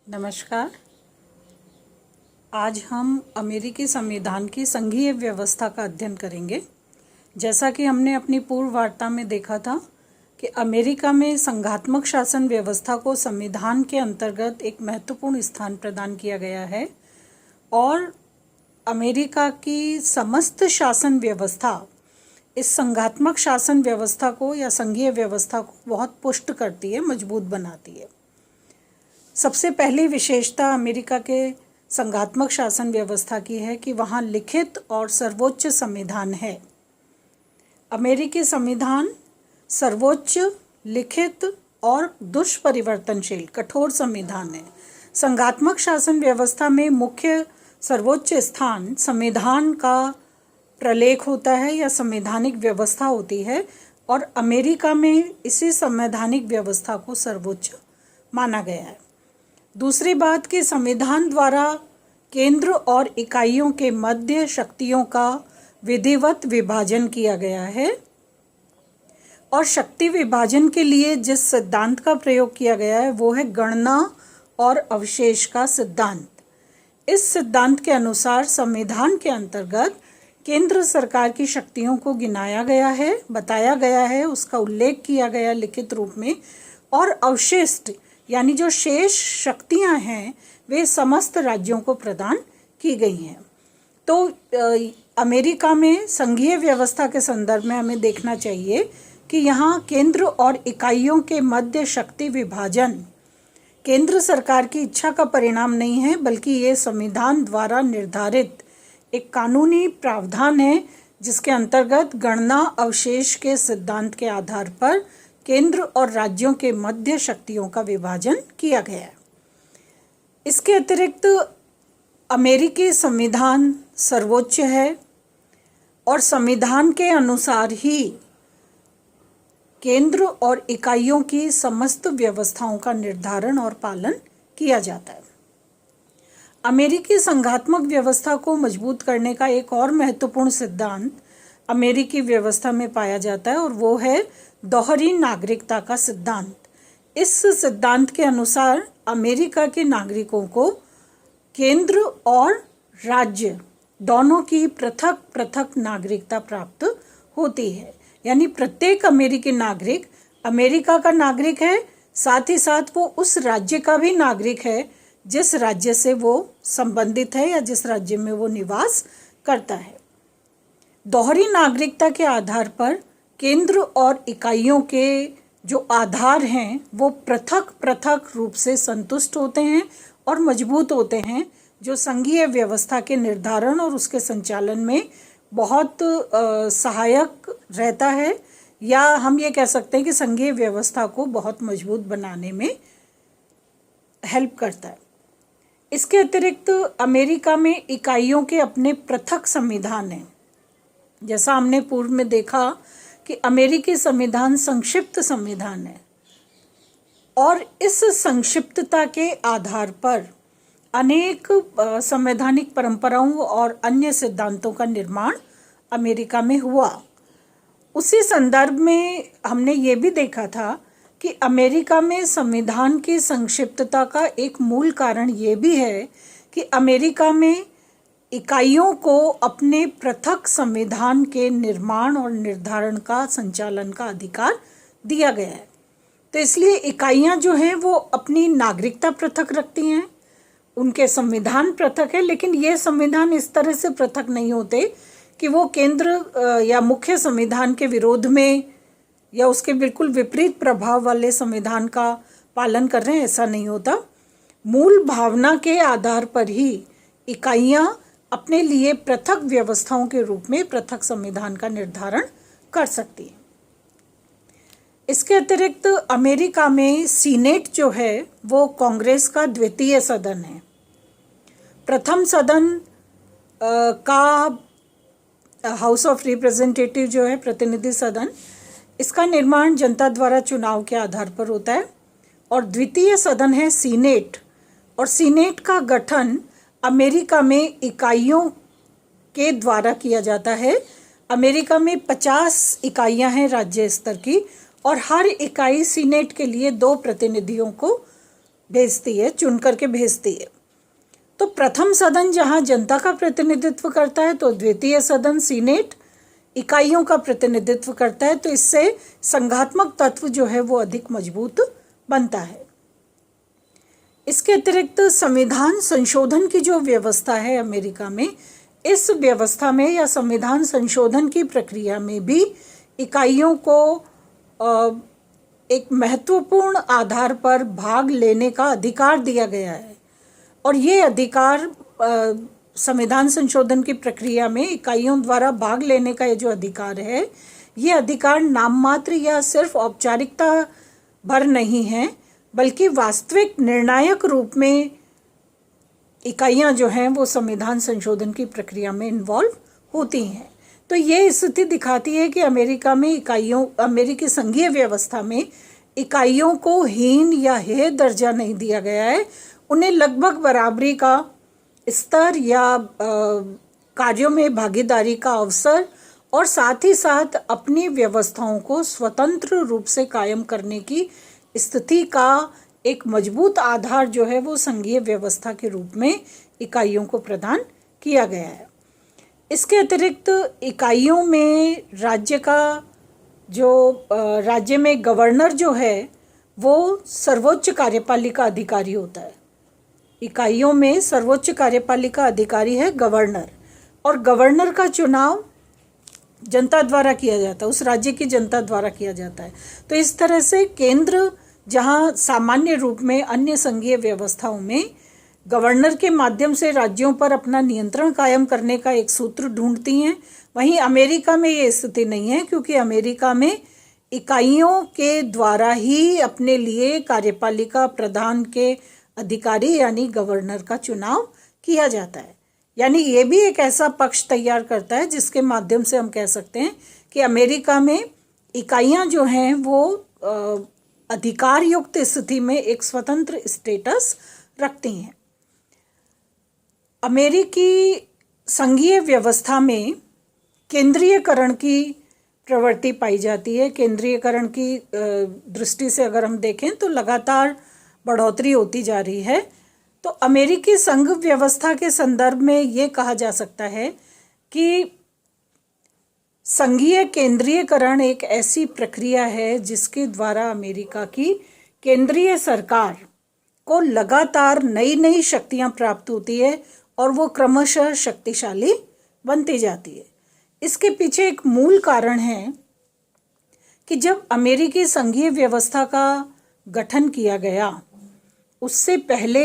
नमस्कार। आज हम अमेरिकी संविधान की संघीय व्यवस्था का अध्ययन करेंगे। जैसा कि हमने अपनी पूर्व वार्ता में देखा था कि अमेरिका में संघात्मक शासन व्यवस्था को संविधान के अंतर्गत एक महत्वपूर्ण स्थान प्रदान किया गया है और अमेरिका की समस्त शासन व्यवस्था इस संघात्मक शासन व्यवस्था को या संघीय व्यवस्था को बहुत पुष्ट करती है, मजबूत बनाती है। सबसे पहली विशेषता अमेरिका के संघात्मक शासन व्यवस्था की है कि वहाँ लिखित और सर्वोच्च संविधान है। अमेरिकी संविधान सर्वोच्च, लिखित और दुष्परिवर्तनशील कठोर संविधान है। संघात्मक शासन व्यवस्था में मुख्य सर्वोच्च स्थान संविधान का प्रलेख होता है या संवैधानिक व्यवस्था होती है और अमेरिका में इसी संवैधानिक व्यवस्था को सर्वोच्च माना गया है। दूसरी बात कि संविधान द्वारा केंद्र और इकाइयों के मध्य शक्तियों का विधिवत विभाजन किया गया है और शक्ति विभाजन के लिए जिस सिद्धांत का प्रयोग किया गया है वो है गणना और अवशेष का सिद्धांत। इस सिद्धांत के अनुसार संविधान के अंतर्गत केंद्र सरकार की शक्तियों को गिनाया गया है, बताया गया है, उसका उल्लेख किया गया लिखित रूप में, और अवशिष्ट यानी जो शेष शक्तियां हैं वे समस्त राज्यों को प्रदान की गई हैं। तो अमेरिका में संघीय व्यवस्था के संदर्भ में हमें देखना चाहिए कि यहाँ केंद्र और इकाइयों के मध्य शक्ति विभाजन केंद्र सरकार की इच्छा का परिणाम नहीं है, बल्कि ये संविधान द्वारा निर्धारित एक कानूनी प्रावधान है जिसके अंतर्गत गणना अवशेष के सिद्धांत के आधार पर केंद्र और राज्यों के मध्य शक्तियों का विभाजन किया गया है। इसके अतिरिक्त अमेरिकी संविधान सर्वोच्च है और संविधान के अनुसार ही केंद्र और इकाइयों की समस्त व्यवस्थाओं का निर्धारण और पालन किया जाता है। अमेरिकी संघात्मक व्यवस्था को मजबूत करने का एक और महत्वपूर्ण सिद्धांत अमेरिकी व्यवस्था में पाया जाता है और वो है दोहरी नागरिकता का सिद्धांत। इस सिद्धांत के अनुसार अमेरिका के नागरिकों को केंद्र और राज्य दोनों की पृथक पृथक नागरिकता प्राप्त होती है। यानी प्रत्येक अमेरिकी नागरिक अमेरिका का नागरिक है, साथ ही साथ वो उस राज्य का भी नागरिक है जिस राज्य से वो संबंधित है या जिस राज्य में वो निवास करता है। दोहरी नागरिकता के आधार पर केंद्र और इकाइयों के जो आधार हैं वो पृथक पृथक रूप से संतुष्ट होते हैं और मजबूत होते हैं, जो संघीय व्यवस्था के निर्धारण और उसके संचालन में बहुत सहायक रहता है, या हम ये कह सकते हैं कि संघीय व्यवस्था को बहुत मजबूत बनाने में हेल्प करता है। इसके अतिरिक्त अमेरिका में इकाइयों के अपने पृथक संविधान हैं। जैसा हमने पूर्व में देखा कि अमेरिकी संविधान संक्षिप्त संविधान है और इस संक्षिप्तता के आधार पर अनेक संवैधानिक परंपराओं और अन्य सिद्धांतों का निर्माण अमेरिका में हुआ। उसी संदर्भ में हमने ये भी देखा था कि अमेरिका में संविधान की संक्षिप्तता का एक मूल कारण ये भी है कि अमेरिका में इकाइयों को अपने पृथक संविधान के निर्माण और निर्धारण का संचालन का अधिकार दिया गया है। तो इसलिए इकाइयां जो हैं वो अपनी नागरिकता पृथक रखती हैं, उनके संविधान पृथक है, लेकिन ये संविधान इस तरह से पृथक नहीं होते कि वो केंद्र या मुख्य संविधान के विरोध में या उसके बिल्कुल विपरीत प्रभाव वाले संविधान का पालन कर रहे हैं, ऐसा नहीं होता। मूल भावना के आधार पर ही इकाइयां अपने लिए पृथक व्यवस्थाओं के रूप में पृथक संविधान का निर्धारण कर सकती है। इसके अतिरिक्त अमेरिका में सीनेट जो है वो कांग्रेस का द्वितीय सदन है। प्रथम सदन का हाउस ऑफ रिप्रेजेंटेटिव जो है प्रतिनिधि सदन, इसका निर्माण जनता द्वारा चुनाव के आधार पर होता है और द्वितीय सदन है सीनेट, और सीनेट का गठन अमेरिका में इकाइयों के द्वारा किया जाता है। अमेरिका में 50 इकाइयां हैं राज्य स्तर की और हर इकाई सीनेट के लिए 2 प्रतिनिधियों को भेजती है, चुन करके भेजती है। तो प्रथम सदन जहां जनता का प्रतिनिधित्व करता है, तो द्वितीय सदन सीनेट इकाइयों का प्रतिनिधित्व करता है। तो इससे संघात्मक तत्व जो है वो अधिक मजबूत बनता है। इसके अतिरिक्त संविधान संशोधन की जो व्यवस्था है अमेरिका में, इस व्यवस्था में या संविधान संशोधन की प्रक्रिया में भी इकाइयों को एक महत्वपूर्ण आधार पर भाग लेने का अधिकार दिया गया है। और ये अधिकार संविधान संशोधन की प्रक्रिया में इकाइयों द्वारा भाग लेने का ये जो अधिकार है, ये अधिकार नाम मात्र या सिर्फ औपचारिकता भर नहीं है, बल्कि वास्तविक निर्णायक रूप में इकाइयां जो हैं वो संविधान संशोधन की प्रक्रिया में इन्वॉल्व होती हैं। तो ये स्थिति दिखाती है कि अमेरिकी संघीय व्यवस्था में इकाइयों को हीन या हेय दर्जा नहीं दिया गया है। उन्हें लगभग बराबरी का स्तर या कार्यों में भागीदारी का अवसर और साथ ही साथ अपनी व्यवस्थाओं को स्वतंत्र रूप से कायम करने की स्थिति का एक मजबूत आधार जो है वो संघीय व्यवस्था के रूप में इकाइयों को प्रदान किया गया है। इसके अतिरिक्त इकाइयों में राज्य में गवर्नर जो है वो सर्वोच्च कार्यपालिका अधिकारी होता है। इकाइयों में सर्वोच्च कार्यपालिका अधिकारी है गवर्नर, और गवर्नर का चुनाव जनता द्वारा किया जाता है, उस राज्य की जनता द्वारा किया जाता है। तो इस तरह से केंद्र, जहां सामान्य रूप में अन्य संघीय व्यवस्थाओं में गवर्नर के माध्यम से राज्यों पर अपना नियंत्रण कायम करने का एक सूत्र ढूंढती हैं, वहीं अमेरिका में ये स्थिति नहीं है, क्योंकि अमेरिका में इकाइयों के द्वारा ही अपने लिए कार्यपालिका प्रधान के अधिकारी यानी गवर्नर का चुनाव किया जाता है। यानी ये भी एक ऐसा पक्ष तैयार करता है जिसके माध्यम से हम कह सकते हैं कि अमेरिका में इकाइयां जो हैं वो अधिकार युक्त स्थिति में एक स्वतंत्र स्टेटस रखती हैं। अमेरिकी संघीय व्यवस्था में केंद्रीयकरण की प्रवृत्ति पाई जाती है। केंद्रीयकरण की दृष्टि से अगर हम देखें तो लगातार बढ़ोतरी होती जा रही है। तो अमेरिकी संघ व्यवस्था के संदर्भ में ये कहा जा सकता है कि संघीय केंद्रीयकरण एक ऐसी प्रक्रिया है जिसके द्वारा अमेरिका की केंद्रीय सरकार को लगातार नई नई शक्तियां प्राप्त होती है और वो क्रमशः शक्तिशाली बनती जाती है। इसके पीछे एक मूल कारण है कि जब अमेरिकी संघीय व्यवस्था का गठन किया गया, उससे पहले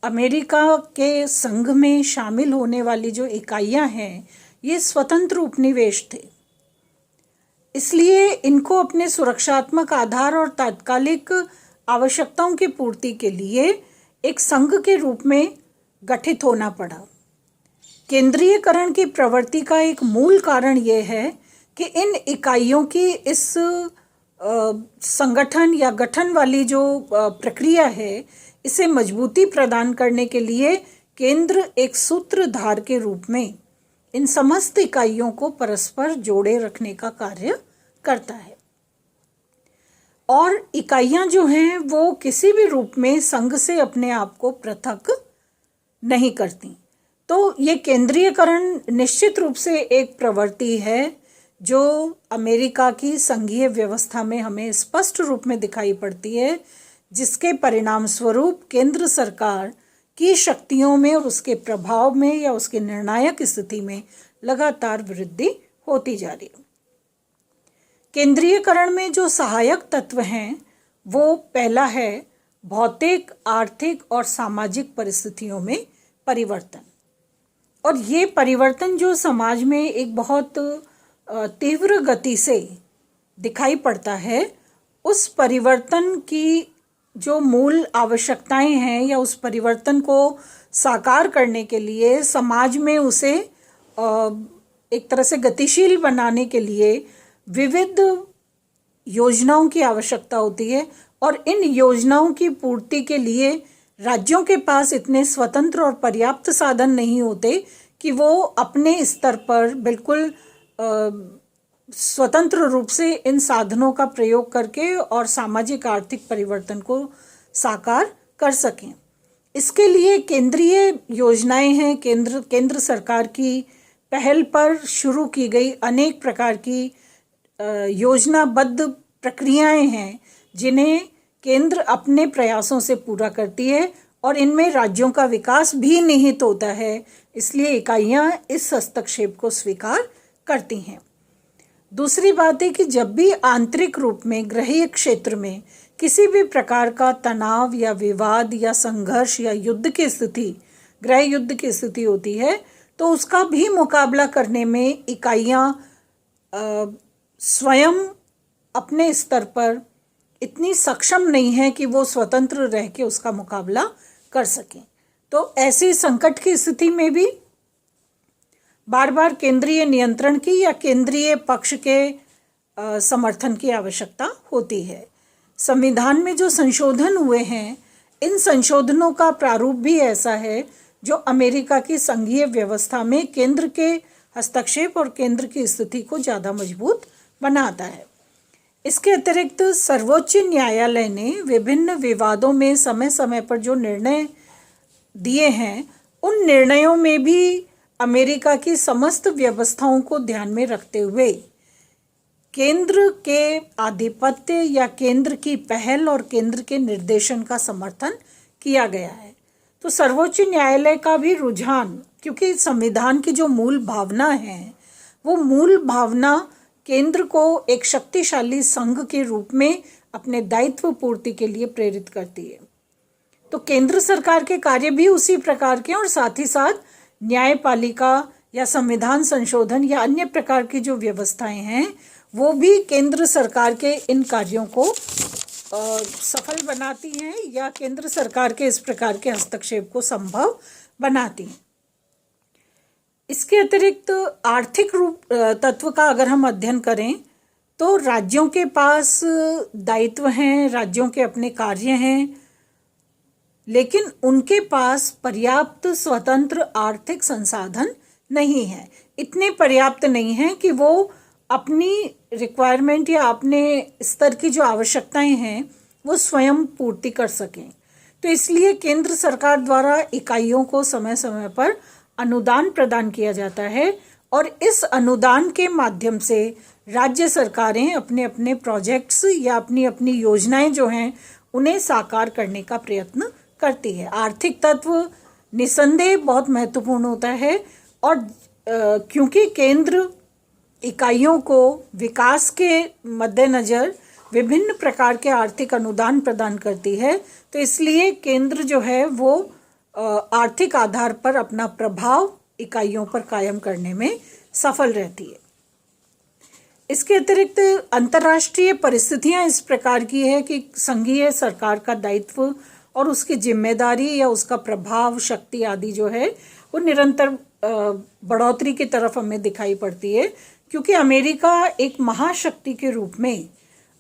अमेरिका के संघ में शामिल होने वाली जो इकाइयां हैं ये स्वतंत्र उपनिवेश थे। इसलिए इनको अपने सुरक्षात्मक आधार और तात्कालिक आवश्यकताओं की पूर्ति के लिए एक संघ के रूप में गठित होना पड़ा। केंद्रीयकरण की प्रवृत्ति का एक मूल कारण यह है कि इन इकाइयों की इस संगठन या गठन वाली जो प्रक्रिया है, इसे मजबूती प्रदान करने के लिए केंद्र एक सूत्रधार के रूप में इन समस्त इकाइयों को परस्पर जोड़े रखने का कार्य करता है। और इकाइयां जो हैं वो किसी भी रूप में संघ से अपने आप को पृथक नहीं करती। तो ये केंद्रीयकरण निश्चित रूप से एक प्रवृत्ति है जो अमेरिका की संघीय व्यवस्था में हमें स्पष्ट रूप में दिखाई पड़ती है, जिसके परिणाम स्वरूप केंद्र सरकार की शक्तियों में और उसके प्रभाव में या उसके निर्णायक स्थिति में लगातार वृद्धि होती जा रही है। केंद्रीयकरण में जो सहायक तत्व हैं वो पहला है भौतिक, आर्थिक और सामाजिक परिस्थितियों में परिवर्तन। और ये परिवर्तन जो समाज में एक बहुत तीव्र गति से दिखाई पड़ता है, उस परिवर्तन की जो मूल आवश्यकताएं हैं या उस परिवर्तन को साकार करने के लिए समाज में उसे एक तरह से गतिशील बनाने के लिए विविध योजनाओं की आवश्यकता होती है। और इन योजनाओं की पूर्ति के लिए राज्यों के पास इतने स्वतंत्र और पर्याप्त साधन नहीं होते कि वो अपने स्तर पर बिल्कुल स्वतंत्र रूप से इन साधनों का प्रयोग करके और सामाजिक आर्थिक परिवर्तन को साकार कर सकें। इसके लिए केंद्रीय योजनाएं हैं, केंद्र सरकार की पहल पर शुरू की गई अनेक प्रकार की योजनाबद्ध प्रक्रियाएं हैं जिन्हें केंद्र अपने प्रयासों से पूरा करती है और इनमें राज्यों का विकास भी निहित होता है, इसलिए इकाइयां इस हस्तक्षेप को स्वीकार करती हैं। दूसरी बात है कि जब भी आंतरिक रूप में गृह क्षेत्र में किसी भी प्रकार का तनाव या विवाद या संघर्ष या युद्ध की स्थिति, गृह युद्ध की स्थिति होती है, तो उसका भी मुकाबला करने में इकाइयां स्वयं अपने स्तर पर इतनी सक्षम नहीं है कि वो स्वतंत्र रह के उसका मुकाबला कर सकें। तो ऐसी संकट की स्थिति में भी बार बार केंद्रीय नियंत्रण की या केंद्रीय पक्ष के समर्थन की आवश्यकता होती है। संविधान में जो संशोधन हुए हैं, इन संशोधनों का प्रारूप भी ऐसा है जो अमेरिका की संघीय व्यवस्था में केंद्र के हस्तक्षेप और केंद्र की स्थिति को ज़्यादा मजबूत बनाता है। इसके अतिरिक्त सर्वोच्च न्यायालय ने विभिन्न विवादों में समय समय पर जो निर्णय दिए हैं, उन निर्णयों में भी अमेरिका की समस्त व्यवस्थाओं को ध्यान में रखते हुए केंद्र के आधिपत्य या केंद्र की पहल और केंद्र के निर्देशन का समर्थन किया गया है। तो सर्वोच्च न्यायालय का भी रुझान, क्योंकि संविधान की जो मूल भावना है, वो मूल भावना केंद्र को एक शक्तिशाली संघ के रूप में अपने दायित्व पूर्ति के लिए प्रेरित करती है। तो केंद्र सरकार के कार्य भी उसी प्रकार के, और साथ ही साथ न्यायपालिका या संविधान संशोधन या अन्य प्रकार की जो व्यवस्थाएं हैं, वो भी केंद्र सरकार के इन कार्यों को सफल बनाती हैं या केंद्र सरकार के इस प्रकार के हस्तक्षेप को संभव बनाती हैं। इसके अतिरिक्त आर्थिक रूप तत्व का अगर हम अध्ययन करें तो राज्यों के पास दायित्व हैं, राज्यों के अपने कार्य हैं, लेकिन उनके पास पर्याप्त स्वतंत्र आर्थिक संसाधन नहीं है। इतने पर्याप्त नहीं है कि वो अपनी रिक्वायरमेंट या अपने स्तर की जो आवश्यकताएं हैं वो स्वयं पूर्ति कर सकें। तो इसलिए केंद्र सरकार द्वारा इकाइयों को समय समय पर अनुदान प्रदान किया जाता है और इस अनुदान के माध्यम से राज्य सरकारें अपने अपने प्रोजेक्ट्स या अपनी अपनी योजनाएं जो हैं उन्हें साकार करने का प्रयत्न करती है। आर्थिक तत्व निसंदेह बहुत महत्वपूर्ण होता है और क्योंकि केंद्र इकाइयों को विकास के मद्देनज़र विभिन्न प्रकार के आर्थिक अनुदान प्रदान करती है, तो इसलिए केंद्र जो है वो आर्थिक आधार पर अपना प्रभाव इकाइयों पर कायम करने में सफल रहती है। इसके अतिरिक्त अंतर्राष्ट्रीय परिस्थितियां इस प्रकार की है कि संघीय सरकार का दायित्व और उसकी जिम्मेदारी या उसका प्रभाव शक्ति आदि जो है वो निरंतर बढ़ोतरी की तरफ हमें दिखाई पड़ती है, क्योंकि अमेरिका एक महाशक्ति के रूप में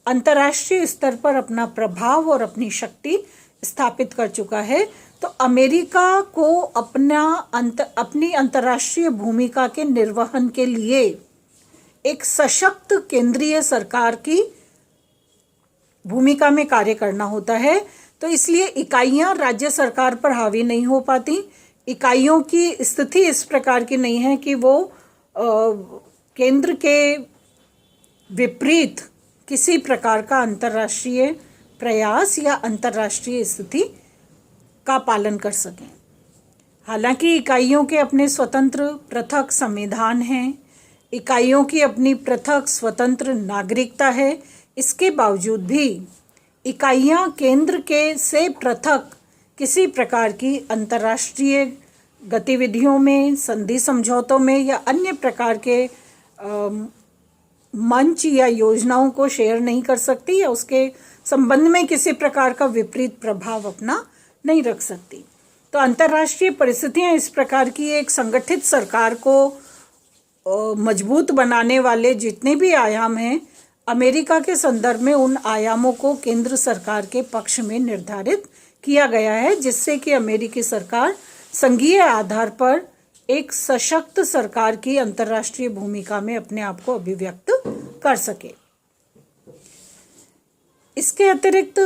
अंतर्राष्ट्रीय स्तर पर अपना प्रभाव और अपनी शक्ति स्थापित कर चुका है। तो अमेरिका को अपनी अंतर्राष्ट्रीय भूमिका के निर्वहन के लिए एक सशक्त केंद्रीय सरकार की भूमिका में कार्य करना होता है। तो इसलिए इकाइयां राज्य सरकार पर हावी नहीं हो पाती। इकाइयों की स्थिति इस प्रकार की नहीं है कि वो केंद्र के विपरीत किसी प्रकार का अंतर्राष्ट्रीय प्रयास या अंतर्राष्ट्रीय स्थिति का पालन कर सकें। हालांकि इकाइयों के अपने स्वतंत्र पृथक संविधान हैं, इकाइयों की अपनी पृथक स्वतंत्र नागरिकता है, इसके बावजूद भी इकाइयां केंद्र के से पृथक किसी प्रकार की अंतर्राष्ट्रीय गतिविधियों में, संधि समझौतों में या अन्य प्रकार के मंच या योजनाओं को शेयर नहीं कर सकती या उसके संबंध में किसी प्रकार का विपरीत प्रभाव अपना नहीं रख सकती। तो अंतर्राष्ट्रीय परिस्थितियां इस प्रकार की एक संगठित सरकार को मजबूत बनाने वाले जितने भी आयाम हैं, अमेरिका के संदर्भ में उन आयामों को केंद्र सरकार के पक्ष में निर्धारित किया गया है, जिससे कि अमेरिकी सरकार संघीय आधार पर एक सशक्त सरकार की अंतर्राष्ट्रीय भूमिका में अपने आप को अभिव्यक्त कर सके। इसके अतिरिक्त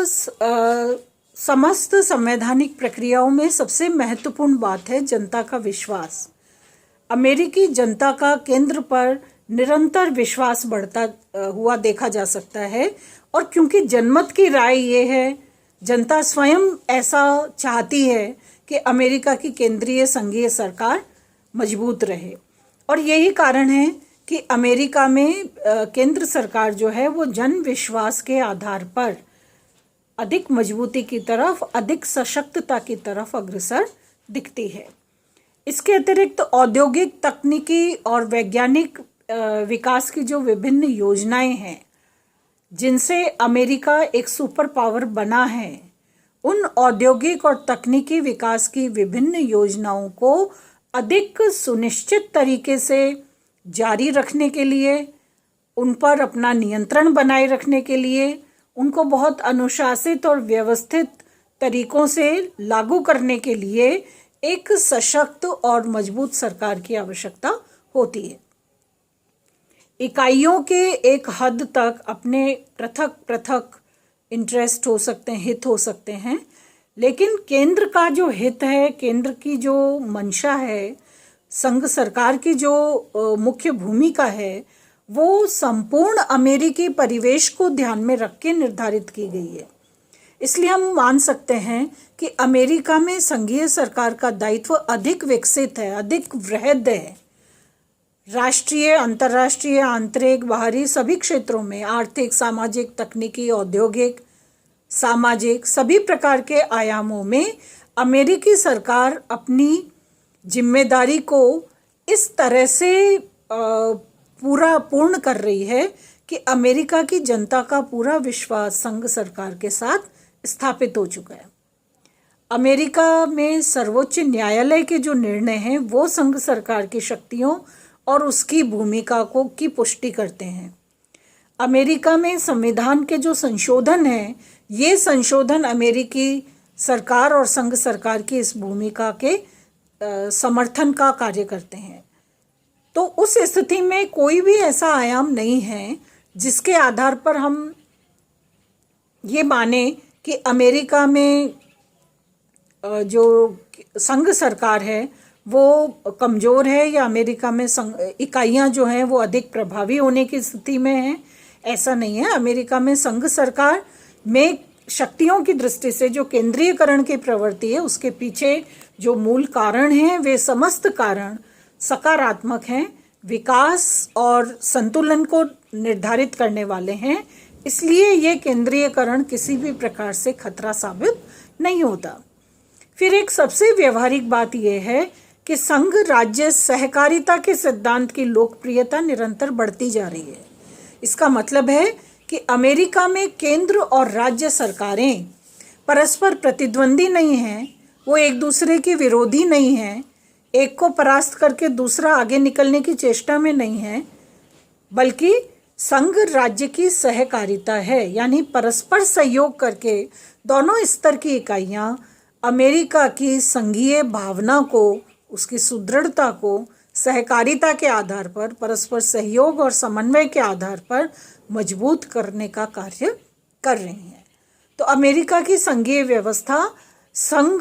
समस्त संवैधानिक प्रक्रियाओं में सबसे महत्वपूर्ण बात है जनता का विश्वास। अमेरिकी जनता का केंद्र पर निरंतर विश्वास बढ़ता हुआ देखा जा सकता है, और क्योंकि जनमत की राय ये है, जनता स्वयं ऐसा चाहती है कि अमेरिका की केंद्रीय संघीय सरकार मजबूत रहे, और यही कारण है कि अमेरिका में केंद्र सरकार जो है वो जन विश्वास के आधार पर अधिक मजबूती की तरफ, अधिक सशक्तता की तरफ अग्रसर दिखती है। इसके अतिरिक्त औद्योगिक, तकनीकी और वैज्ञानिक विकास की जो विभिन्न योजनाएं हैं जिनसे अमेरिका एक सुपर पावर बना है, उन औद्योगिक और तकनीकी विकास की विभिन्न योजनाओं को अधिक सुनिश्चित तरीके से जारी रखने के लिए, उन पर अपना नियंत्रण बनाए रखने के लिए, उनको बहुत अनुशासित और व्यवस्थित तरीकों से लागू करने के लिए एक सशक्त और मजबूत सरकार की आवश्यकता होती है। इकाइयों के एक हद तक अपने पृथक पृथक इंटरेस्ट हो सकते हैं, हित हो सकते हैं, लेकिन केंद्र का जो हित है, केंद्र की जो मंशा है, संघ सरकार की जो मुख्य भूमिका है, वो संपूर्ण अमेरिकी परिवेश को ध्यान में रख के निर्धारित की गई है। इसलिए हम मान सकते हैं कि अमेरिका में संघीय सरकार का दायित्व अधिक विकसित है, अधिक वृहद है। राष्ट्रीय, अंतर्राष्ट्रीय, आंतरिक, बाहरी सभी क्षेत्रों में, आर्थिक, सामाजिक, तकनीकी, औद्योगिक, सामाजिक सभी प्रकार के आयामों में अमेरिकी सरकार अपनी जिम्मेदारी को इस तरह से पूर्ण कर रही है कि अमेरिका की जनता का पूरा विश्वास संघ सरकार के साथ स्थापित हो चुका है। अमेरिका में सर्वोच्च न्यायालय के जो निर्णय हैं वो संघ सरकार की शक्तियों और उसकी भूमिका की पुष्टि करते हैं। अमेरिका में संविधान के जो संशोधन हैं, ये संशोधन अमेरिकी सरकार और संघ सरकार की इस भूमिका के समर्थन का कार्य करते हैं। तो उस स्थिति में कोई भी ऐसा आयाम नहीं है जिसके आधार पर हम ये माने कि अमेरिका में जो संघ सरकार है वो कमज़ोर है, या अमेरिका में इकाइयां जो हैं वो अधिक प्रभावी होने की स्थिति में हैं। ऐसा नहीं है। अमेरिका में संघ सरकार में शक्तियों की दृष्टि से जो केंद्रीयकरण की प्रवृत्ति है, उसके पीछे जो मूल कारण हैं वे समस्त कारण सकारात्मक हैं, विकास और संतुलन को निर्धारित करने वाले हैं। इसलिए ये केंद्रीयकरण किसी भी प्रकार से खतरा साबित नहीं होता। फिर एक सबसे व्यवहारिक बात यह है कि संघ राज्य सहकारिता के सिद्धांत की लोकप्रियता निरंतर बढ़ती जा रही है। इसका मतलब है कि अमेरिका में केंद्र और राज्य सरकारें परस्पर प्रतिद्वंदी नहीं हैं, वो एक दूसरे के विरोधी नहीं हैं, एक को परास्त करके दूसरा आगे निकलने की चेष्टा में नहीं है, बल्कि संघ राज्य की सहकारिता है। यानी परस्पर सहयोग करके दोनों स्तर की इकाइयां अमेरिका की संघीय भावना को, उसकी सुदृढ़ता को सहकारिता के आधार पर, परस्पर सहयोग और समन्वय के आधार पर मजबूत करने का कार्य कर रही हैं। तो अमेरिका की संघीय व्यवस्था संघ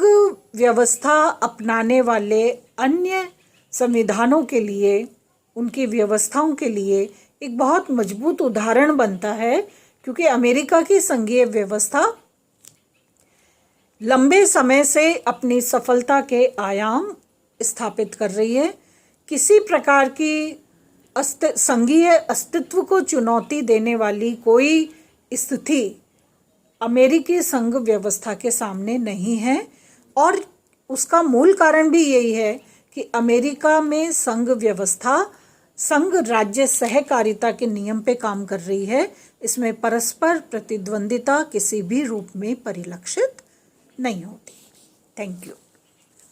व्यवस्था अपनाने वाले अन्य संविधानों के लिए, उनकी व्यवस्थाओं के लिए एक बहुत मजबूत उदाहरण बनता है, क्योंकि अमेरिका की संघीय व्यवस्था लंबे समय से अपनी सफलता के आयाम स्थापित कर रही है। किसी प्रकार की संघीय अस्तित्व को चुनौती देने वाली कोई स्थिति अमेरिकी संघ व्यवस्था के सामने नहीं है, और उसका मूल कारण भी यही है कि अमेरिका में संघ व्यवस्था संघ राज्य सहकारिता के नियम पे काम कर रही है। इसमें परस्पर प्रतिद्वंदिता किसी भी रूप में परिलक्षित नहीं होती। Thank you.